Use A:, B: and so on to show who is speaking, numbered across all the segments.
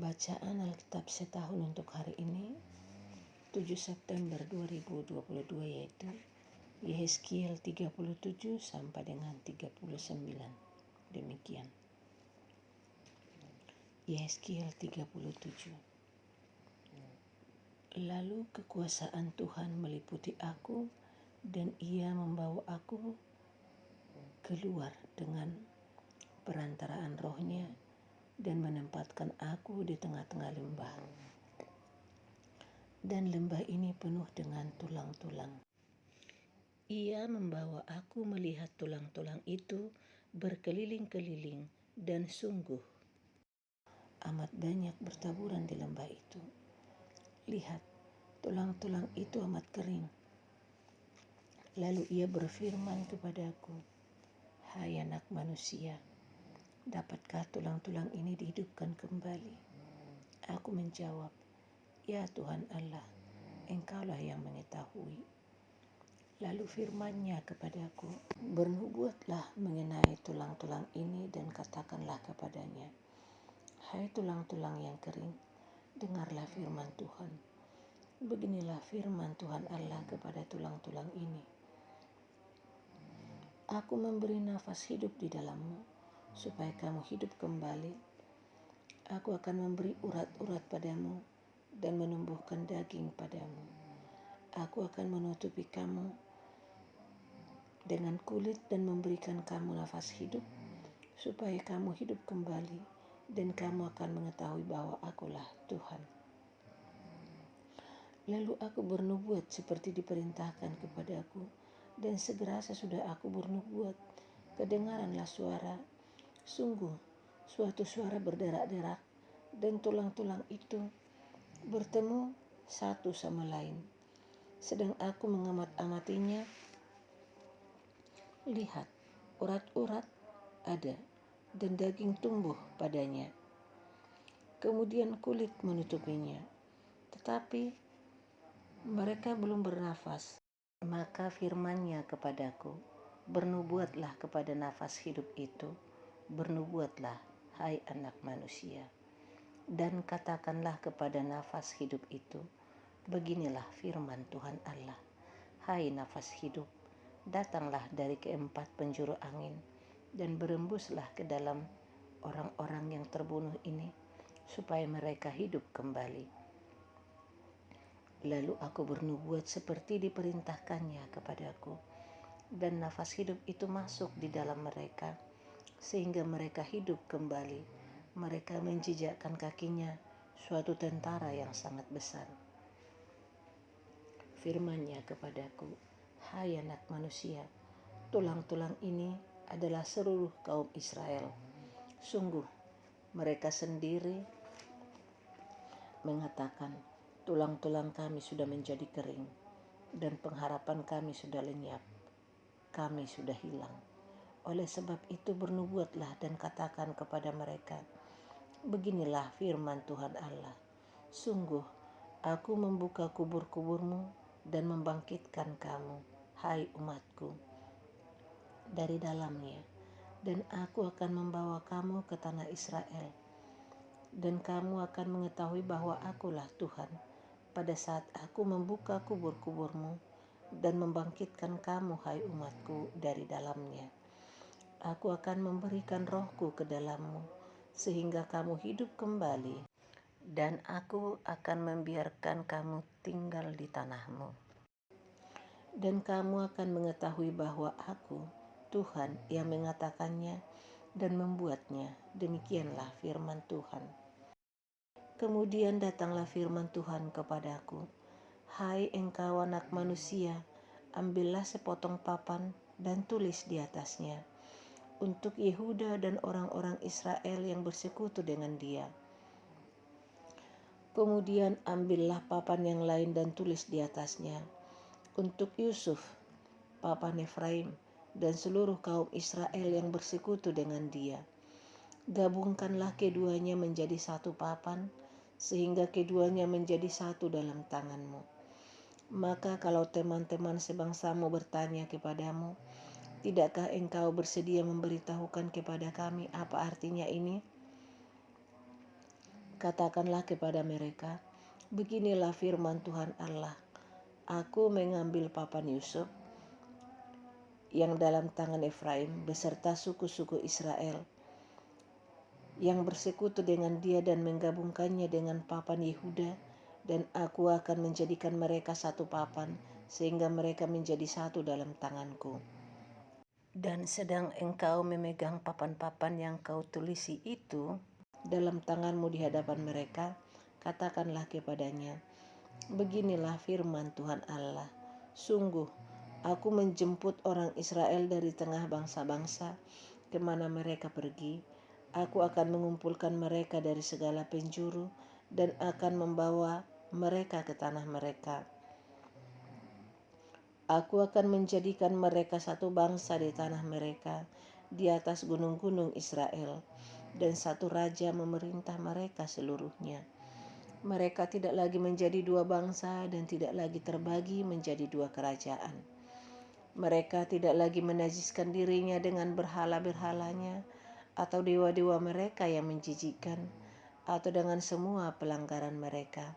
A: Bacaan Alkitab setahun untuk hari ini 7 September 2022 yaitu Yehezkiel 37 sampai dengan 39. Demikian. Yehezkiel 37. Lalu kekuasaan Tuhan meliputi aku dan Ia membawa aku keluar dengan perantaraan rohnya dan menempatkan aku di tengah-tengah lembah. Dan lembah ini penuh dengan tulang-tulang. Ia membawa aku melihat tulang-tulang itu berkeliling-keliling dan sungguh amat banyak bertaburan di lembah itu. Lihat, tulang-tulang itu amat kering. Lalu ia berfirman kepadaku, "Hai anak manusia, dapatkah tulang-tulang ini dihidupkan kembali?" Aku menjawab, "Ya Tuhan Allah, Engkaulah yang mengetahui." Lalu firman-Nya kepadaku, "Bernubuatlah mengenai tulang-tulang ini dan katakanlah kepadanya, hai tulang-tulang yang kering, dengarlah firman Tuhan. Beginilah firman Tuhan Allah kepada tulang-tulang ini. Aku memberi nafas hidup di dalammu, supaya kamu hidup kembali. Aku akan memberi urat-urat padamu dan menumbuhkan daging padamu. Aku akan menutupi kamu dengan kulit dan memberikan kamu nafas hidup, supaya kamu hidup kembali, dan kamu akan mengetahui bahwa Akulah Tuhan." Lalu aku bernubuat seperti diperintahkan kepadaku, dan segera sesudah aku bernubuat, kedengaranlah suara, sungguh suatu suara berderak-derak, dan tulang-tulang itu bertemu satu sama lain. Sedang aku mengamat-amatinya, lihat, urat-urat ada, dan daging tumbuh padanya. Kemudian kulit menutupinya, tetapi mereka belum bernafas. Maka firman-Nya kepadaku, "Bernubuatlah kepada nafas hidup itu, bernubuatlah, hai anak manusia, dan katakanlah kepada nafas hidup itu, beginilah firman Tuhan Allah, hai nafas hidup, datanglah dari keempat penjuru angin, dan berembuslah ke dalam orang-orang yang terbunuh ini, supaya mereka hidup kembali." Lalu aku bernubuat seperti diperintahkannya kepadaku, dan nafas hidup itu masuk di dalam mereka, sehingga mereka hidup kembali. Mereka menjejakkan kakinya, suatu tentara yang sangat besar. Firman-Nya kepadaku, "Hai anak manusia, tulang-tulang ini adalah seluruh kaum Israel. Sungguh, mereka sendiri mengatakan, tulang-tulang kami sudah menjadi kering, dan pengharapan kami sudah lenyap. Kami sudah hilang. Oleh sebab itu bernubuatlah dan katakan kepada mereka, beginilah firman Tuhan Allah. Sungguh, aku membuka kubur-kuburmu dan membangkitkan kamu, hai umatku, dari dalamnya. Dan aku akan membawa kamu ke tanah Israel. Dan kamu akan mengetahui bahwa Akulah Tuhan, pada saat aku membuka kubur-kuburmu dan membangkitkan kamu, hai umatku, dari dalamnya. Aku akan memberikan rohku ke dalammu, sehingga kamu hidup kembali, dan aku akan membiarkan kamu tinggal di tanahmu. Dan kamu akan mengetahui bahwa Aku, Tuhan, yang mengatakannya dan membuatnya. Demikianlah firman Tuhan. Kemudian datanglah firman Tuhan kepadaku, "Hai engkau anak manusia, ambillah sepotong papan dan tulis di atasnya, untuk Yehuda dan orang-orang Israel yang bersekutu dengan dia. Kemudian ambillah papan yang lain dan tulis di atasnya, untuk Yusuf, papan Efraim, dan seluruh kaum Israel yang bersekutu dengan dia. Gabungkanlah keduanya menjadi satu papan, sehingga keduanya menjadi satu dalam tanganmu. Maka kalau teman-teman sebangsamu bertanya kepadamu, tidakkah engkau bersedia memberitahukan kepada kami apa artinya ini?" Katakanlah kepada mereka, beginilah firman Tuhan Allah, aku mengambil papan Yusuf yang dalam tangan Efraim beserta suku-suku Israel yang bersekutu dengan dia dan menggabungkannya dengan papan Yehuda, dan aku akan menjadikan mereka satu papan sehingga mereka menjadi satu dalam tanganku. Dan sedang engkau memegang papan-papan yang kau tulisi itu dalam tanganmu di hadapan mereka, katakanlah kepadanya, beginilah firman Tuhan Allah, sungguh aku menjemput orang Israel dari tengah bangsa-bangsa kemana mereka pergi. Aku akan mengumpulkan mereka dari segala penjuru dan akan membawa mereka ke tanah mereka. Aku akan menjadikan mereka satu bangsa di tanah mereka, di atas gunung-gunung Israel, dan satu raja memerintah mereka seluruhnya. Mereka tidak lagi menjadi dua bangsa dan tidak lagi terbagi menjadi dua kerajaan. Mereka tidak lagi menajiskan dirinya dengan berhala-berhalanya atau dewa-dewa mereka yang menjijikkan atau dengan semua pelanggaran mereka.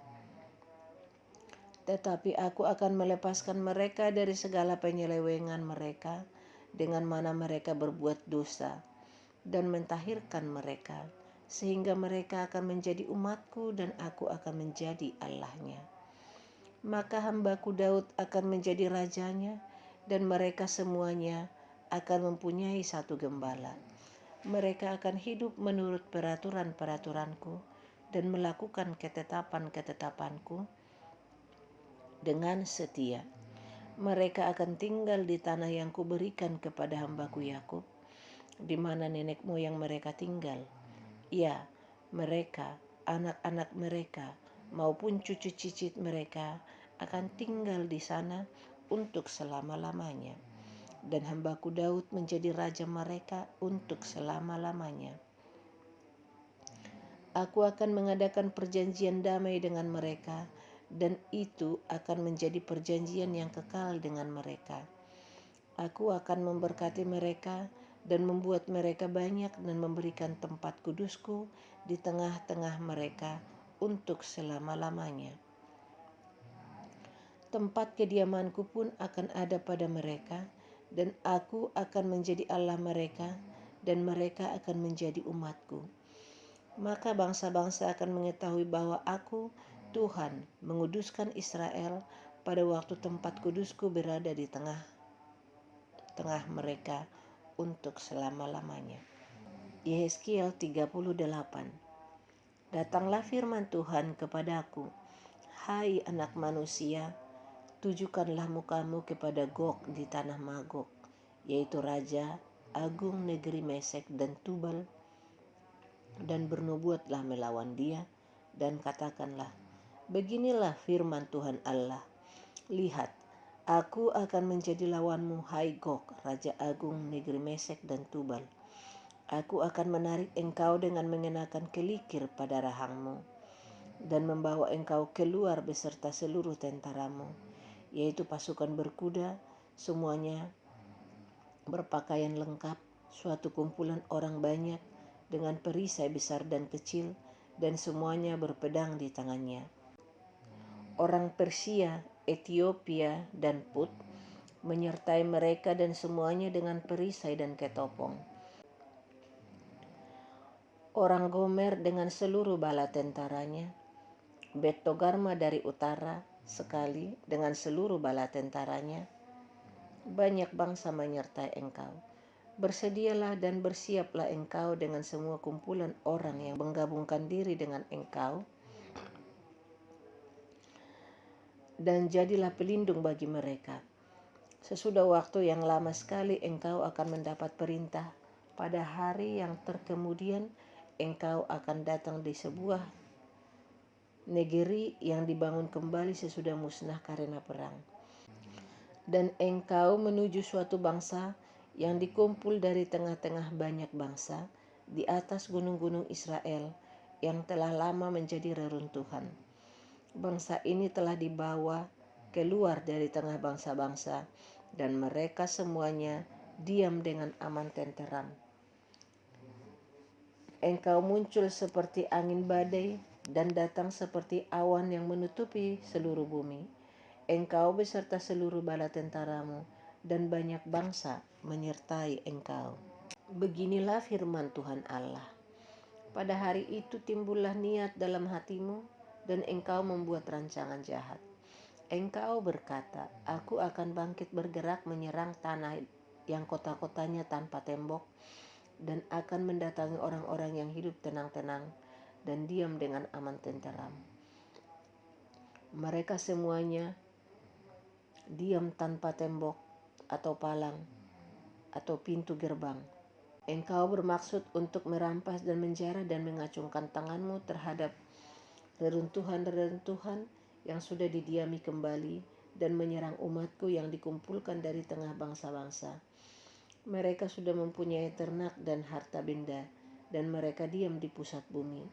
A: Tetapi aku akan melepaskan mereka dari segala penyelewengan mereka dengan mana mereka berbuat dosa dan mentahirkan mereka, sehingga mereka akan menjadi umatku dan aku akan menjadi Allahnya. Maka hambaku Daud akan menjadi rajanya dan mereka semuanya akan mempunyai satu gembala. Mereka akan hidup menurut peraturan-peraturanku dan melakukan ketetapan-ketetapanku dengan setia. Mereka akan tinggal di tanah yang kuberikan kepada hambaku Yakub, di mana nenek moyang mereka tinggal. Ya, mereka, anak-anak mereka, maupun cucu cicit mereka akan tinggal di sana untuk selama-lamanya. Dan hambaku Daud menjadi raja mereka untuk selama-lamanya. Aku akan mengadakan perjanjian damai dengan mereka, dan itu akan menjadi perjanjian yang kekal dengan mereka. Aku akan memberkati mereka dan membuat mereka banyak dan memberikan tempat kudusku di tengah-tengah mereka untuk selama-lamanya. Tempat kediamanku pun akan ada pada mereka, dan aku akan menjadi Allah mereka, dan mereka akan menjadi umatku. Maka bangsa-bangsa akan mengetahui bahwa aku, Tuhan, menguduskan Israel pada waktu tempat kudusku berada di tengah mereka untuk selama-lamanya. Yehezkiel 38. Datanglah firman Tuhan kepadaku, hai anak manusia, tujukanlah mukamu kepada Gog di tanah Magog, yaitu raja agung negeri Mesek dan Tubal, dan bernubuatlah melawan dia, dan katakanlah, beginilah firman Tuhan Allah, lihat, aku akan menjadi lawanmu, hai Gog, raja agung negeri Mesek dan Tubal. Aku akan menarik engkau dengan mengenakan kelikir pada rahangmu, dan membawa engkau keluar beserta seluruh tentaramu, yaitu pasukan berkuda, semuanya berpakaian lengkap, suatu kumpulan orang banyak dengan perisai besar dan kecil, dan semuanya berpedang di tangannya. Orang Persia, Ethiopia, dan Put menyertai mereka, dan semuanya dengan perisai dan ketopong. Orang Gomer dengan seluruh bala tentaranya, Bet Togarma dari utara sekali dengan seluruh bala tentaranya. Banyak bangsa menyertai engkau. Bersedialah dan bersiaplah engkau dengan semua kumpulan orang yang menggabungkan diri dengan engkau, dan jadilah pelindung bagi mereka. Sesudah waktu yang lama sekali engkau akan mendapat perintah. Pada hari yang terkemudian engkau akan datang di sebuah negeri yang dibangun kembali sesudah musnah karena perang. Dan engkau menuju suatu bangsa yang dikumpul dari tengah-tengah banyak bangsa di atas gunung-gunung Israel yang telah lama menjadi reruntuhan. Bangsa ini telah dibawa keluar dari tengah bangsa-bangsa, dan mereka semuanya diam dengan aman tenteram. Engkau muncul seperti angin badai dan datang seperti awan yang menutupi seluruh bumi. Engkau beserta seluruh bala tentaramu, dan banyak bangsa menyertai engkau. Beginilah firman Tuhan Allah. Pada hari itu timbullah niat dalam hatimu, dan engkau membuat rancangan jahat. Engkau berkata, aku akan bangkit bergerak menyerang tanah yang kota-kotanya tanpa tembok, dan akan mendatangi orang-orang yang hidup tenang-tenang dan diam dengan aman tenteram. Mereka semuanya diam tanpa tembok atau palang atau pintu gerbang. Engkau bermaksud untuk merampas dan menjara dan mengacungkan tanganmu terhadap reruntuhan-reruntuhan yang sudah didiami kembali dan menyerang umatku yang dikumpulkan dari tengah bangsa-bangsa. Mereka sudah mempunyai ternak dan harta benda, dan mereka diam di pusat bumi.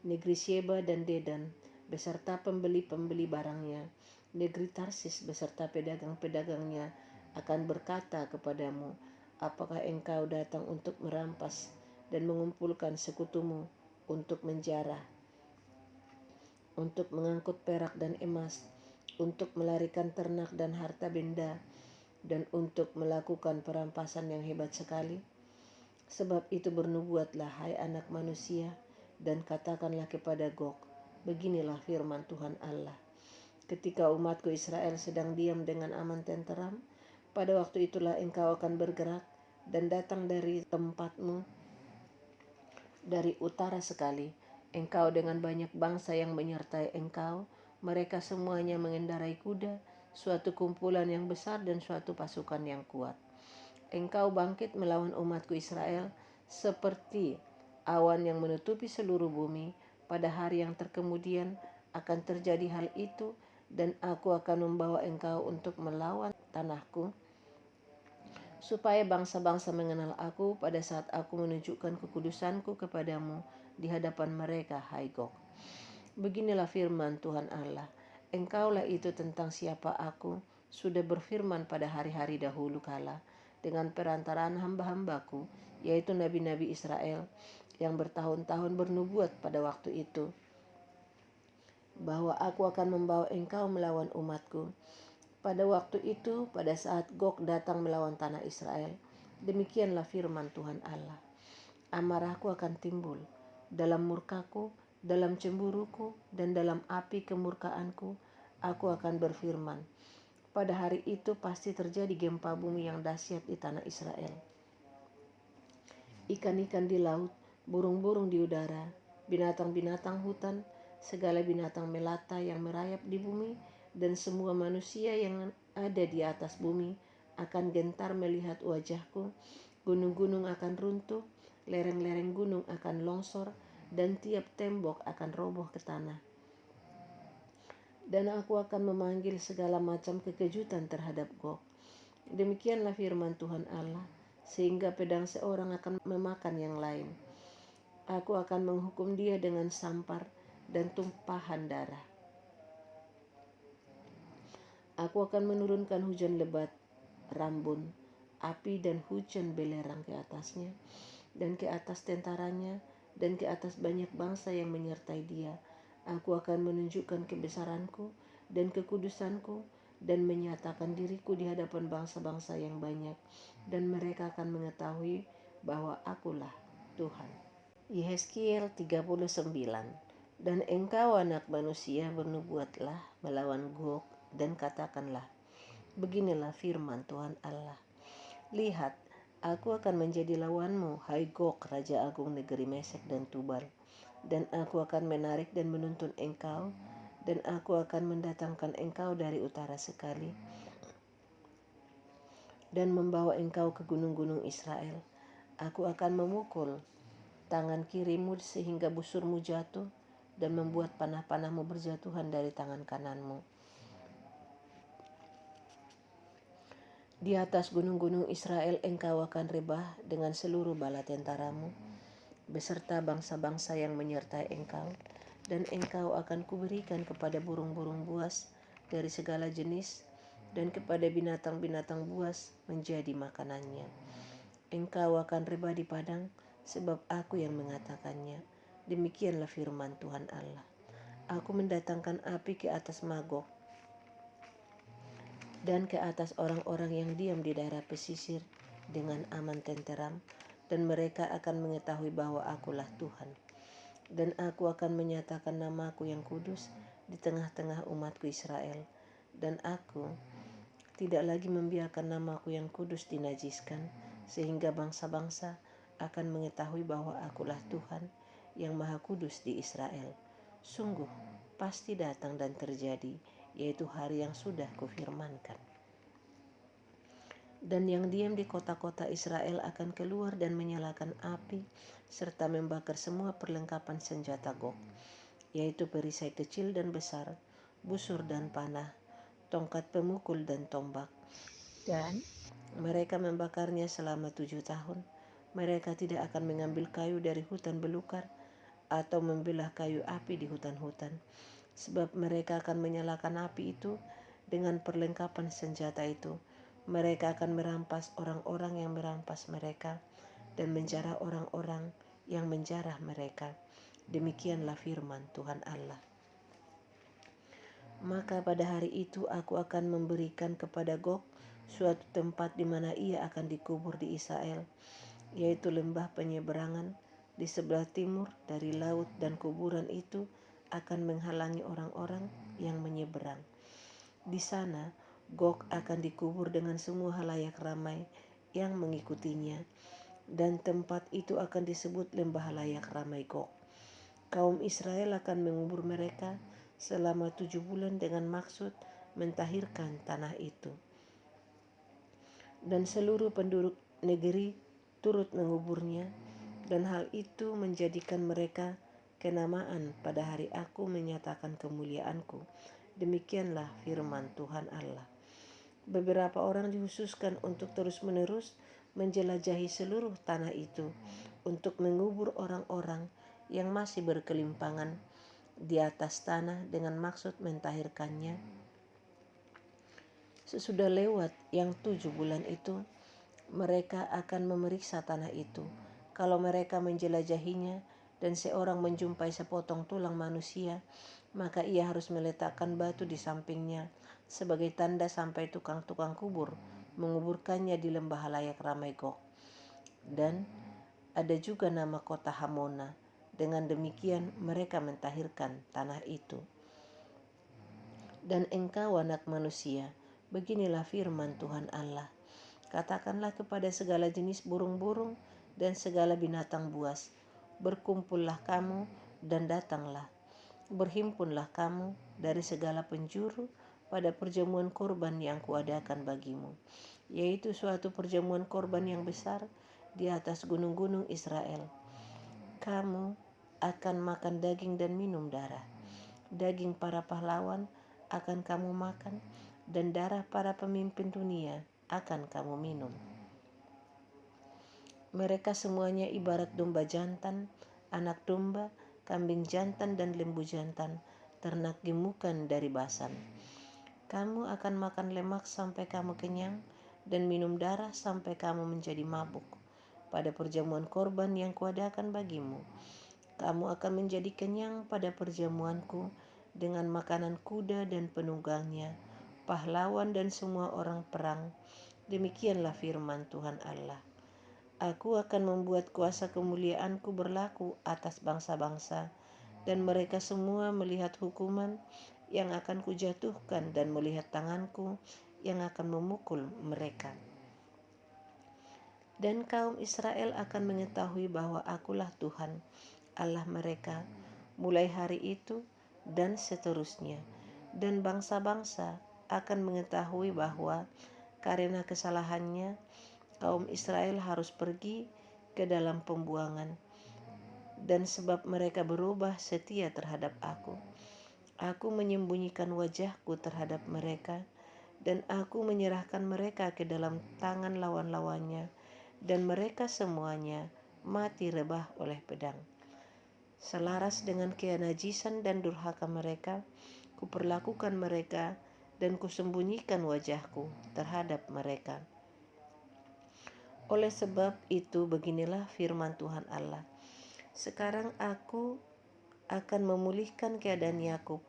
A: Negeri Sheba dan Dedan beserta pembeli-pembeli barangnya, negeri Tarsis beserta pedagang-pedagangnya akan berkata kepadamu, apakah engkau datang untuk merampas dan mengumpulkan sekutumu untuk menjara, untuk mengangkut perak dan emas, untuk melarikan ternak dan harta benda, dan untuk melakukan perampasan yang hebat sekali? Sebab itu bernubuatlah, hai anak manusia, dan katakanlah kepada Gog, beginilah firman Tuhan Allah. Ketika umatku Israel sedang diam dengan aman tenteram, pada waktu itulah engkau akan bergerak dan datang dari tempatmu dari utara sekali, engkau dengan banyak bangsa yang menyertai engkau. Mereka semuanya mengendarai kuda, suatu kumpulan yang besar dan suatu pasukan yang kuat. Engkau bangkit melawan umatku Israel seperti awan yang menutupi seluruh bumi. Pada hari yang terkemudian akan terjadi hal itu, dan aku akan membawa engkau untuk melawan tanahku, supaya bangsa-bangsa mengenal aku pada saat aku menunjukkan kekudusanku kepadamu di hadapan mereka, hai Gog. Beginilah firman Tuhan Allah, engkaulah itu tentang siapa aku sudah berfirman pada hari-hari dahulu kala, dengan perantaraan hamba-hambaku, yaitu nabi-nabi Israel, yang bertahun-tahun bernubuat pada waktu itu, bahwa aku akan membawa engkau melawan umatku. Pada waktu itu, pada saat Gog datang melawan tanah Israel, demikianlah firman Tuhan Allah. Amarahku akan timbul dalam murkaku, dalam cemburuku, dan dalam api kemurkaanku, aku akan berfirman. Pada hari itu pasti terjadi gempa bumi yang dahsyat di tanah Israel. Ikan-ikan di laut, burung-burung di udara, binatang-binatang hutan, segala binatang melata yang merayap di bumi, dan semua manusia yang ada di atas bumi akan gentar melihat wajahku. Gunung-gunung akan runtuh, lereng-lereng gunung akan longsor, dan tiap tembok akan roboh ke tanah. Dan aku akan memanggil segala macam kekejutan terhadap Gog. Demikianlah firman Tuhan Allah, sehingga pedang seorang akan memakan yang lain. Aku akan menghukum dia dengan sampar dan tumpahan darah. Aku akan menurunkan hujan lebat, rambun, api dan hujan belerang ke atasnya, dan ke atas tentaranya, dan ke atas banyak bangsa yang menyertai dia. Aku akan menunjukkan kebesaranku dan kekudusanku, dan menyatakan diriku di hadapan bangsa-bangsa yang banyak, dan mereka akan mengetahui bahwa akulah Tuhan. Yehezkiel 39. Dan engkau anak manusia bernubuatlah melawan Gog, dan katakanlah, beginilah firman Tuhan Allah. Lihat, aku akan menjadi lawanmu, hai Gog, raja agung negeri Mesek dan Tubal. Dan aku akan menarik dan menuntun engkau, dan aku akan mendatangkan engkau dari utara sekali, dan membawa engkau ke gunung-gunung Israel. Aku akan memukul tangan kirimu sehingga busurmu jatuh, dan membuat panah-panahmu berjatuhan dari tangan kananmu. Di atas gunung-gunung Israel engkau akan rebah dengan seluruh bala tentaramu, beserta bangsa-bangsa yang menyertai engkau, dan engkau akan kuberikan kepada burung-burung buas dari segala jenis, dan kepada binatang-binatang buas menjadi makanannya. Engkau akan rebah di padang, sebab aku yang mengatakannya. Demikianlah firman Tuhan Allah. Aku mendatangkan api ke atas Magog dan ke atas orang-orang yang diam di daerah pesisir dengan aman tenteram, dan mereka akan mengetahui bahwa akulah Tuhan. Dan aku akan menyatakan namaku yang kudus di tengah-tengah umatku Israel, dan aku tidak lagi membiarkan namaku yang kudus dinajiskan, sehingga bangsa-bangsa akan mengetahui bahwa akulah Tuhan yang Maha Kudus di Israel. Sungguh, pasti datang dan terjadi, yaitu hari yang sudah kufirmankan. Dan yang diam di kota-kota Israel akan keluar dan menyalakan api, serta membakar semua perlengkapan senjata Gog, yaitu perisai kecil dan besar, busur dan panah, tongkat pemukul dan tombak. Dan mereka membakarnya selama 7 tahun. Mereka tidak akan mengambil kayu dari hutan belukar atau membelah kayu api di hutan-hutan, sebab mereka akan menyalakan api itu dengan perlengkapan senjata itu. Mereka akan merampas orang-orang yang merampas mereka dan menjarah orang-orang yang menjarah mereka. Demikianlah firman Tuhan Allah. Maka pada hari itu aku akan memberikan kepada Gog suatu tempat di mana ia akan dikubur di Israel, yaitu lembah penyeberangan di sebelah timur dari laut, dan kuburan itu akan menghalangi orang-orang yang menyeberang. Di sana Gog akan dikubur dengan semua halayak ramai yang mengikutinya, dan tempat itu akan disebut lembah halayak ramai Gog. Kaum Israel akan mengubur mereka selama 7 bulan dengan maksud mentahirkan tanah itu. Dan seluruh penduduk negeri turut menguburnya, dan hal itu menjadikan mereka kenamaan pada hari aku menyatakan kemuliaanku. Demikianlah firman Tuhan Allah. Beberapa orang dikhususkan untuk terus-menerus menjelajahi seluruh tanah itu, untuk mengubur orang-orang yang masih berkelimpangan di atas tanah dengan maksud mentahirkannya. Sesudah lewat yang 7 bulan itu, mereka akan memeriksa tanah itu. Kalau mereka menjelajahinya dan seorang menjumpai sepotong tulang manusia, maka ia harus meletakkan batu di sampingnya sebagai tanda sampai tukang-tukang kubur menguburkannya di lembah halayak ramai Gog. Dan ada juga nama kota Hamona. Dengan demikian mereka mentahirkan tanah itu. Dan engkau, anak manusia, beginilah firman Tuhan Allah. Katakanlah kepada segala jenis burung-burung dan segala binatang buas, berkumpullah kamu dan datanglah. Berhimpunlah kamu dari segala penjuru pada perjamuan korban yang kuadakan bagimu, yaitu suatu perjamuan korban yang besar di atas gunung-gunung Israel. Kamu akan makan daging dan minum darah. Daging para pahlawan akan kamu makan, dan darah para pemimpin dunia akan kamu minum. Mereka semuanya ibarat domba jantan, anak domba, kambing jantan, dan lembu jantan, ternak gemukan dari Basan. Kamu akan makan lemak sampai kamu kenyang, dan minum darah sampai kamu menjadi mabuk. Pada perjamuan korban yang kuadakan bagimu, kamu akan menjadi kenyang pada perjamuanku dengan makanan kuda dan penunggangnya, pahlawan dan semua orang perang. Demikianlah firman Tuhan Allah. Aku akan membuat kuasa kemuliaanku berlaku atas bangsa-bangsa, dan mereka semua melihat hukuman yang akan kujatuhkan dan melihat tanganku yang akan memukul mereka. Dan kaum Israel akan mengetahui bahwa akulah Tuhan, Allah mereka, mulai hari itu dan seterusnya. Dan bangsa-bangsa akan mengetahui bahwa karena kesalahannya, kaum Israel harus pergi ke dalam pembuangan, dan sebab mereka berubah setia terhadap aku. Aku menyembunyikan wajahku terhadap mereka, dan aku menyerahkan mereka ke dalam tangan lawan-lawannya, dan mereka semuanya mati rebah oleh pedang. Selaras dengan kenajisan dan durhaka mereka, kuperlakukan mereka dan kusembunyikan wajahku terhadap mereka. Oleh sebab itu beginilah firman Tuhan Allah. Sekarang aku akan memulihkan keadaan Yakub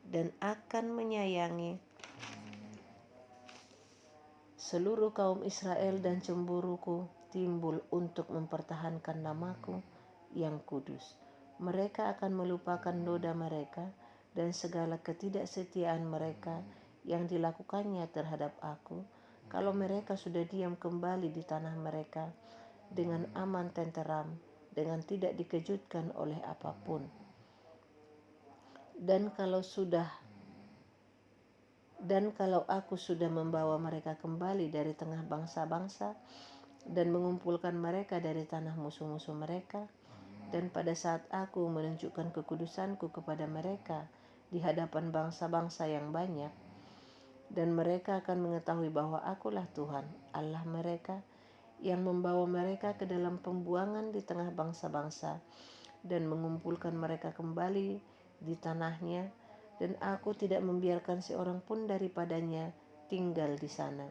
A: dan akan menyayangi seluruh kaum Israel, dan cemburuku timbul untuk mempertahankan namaku yang kudus. Mereka akan melupakan noda mereka dan segala ketidaksetiaan mereka yang dilakukannya terhadap aku, kalau mereka sudah diam kembali di tanah mereka dengan aman tenteram, dengan tidak dikejutkan oleh apapun. Dan kalau aku sudah membawa mereka kembali dari tengah bangsa-bangsa dan mengumpulkan mereka dari tanah musuh-musuh mereka, dan pada saat aku menunjukkan kekudusanku kepada mereka di hadapan bangsa-bangsa yang banyak, dan mereka akan mengetahui bahwa akulah Tuhan Allah mereka, yang membawa mereka ke dalam pembuangan di tengah bangsa-bangsa dan mengumpulkan mereka kembali di tanahnya, dan aku tidak membiarkan seorang pun daripadanya tinggal di sana.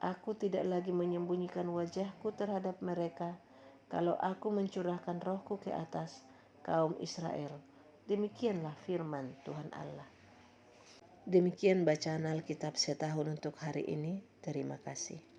A: Aku tidak lagi menyembunyikan wajahku terhadap mereka, kalau aku mencurahkan rohku ke atas kaum Israel. Demikianlah firman Tuhan Allah. Demikian bacaan Alkitab setahun untuk hari ini. Terima kasih.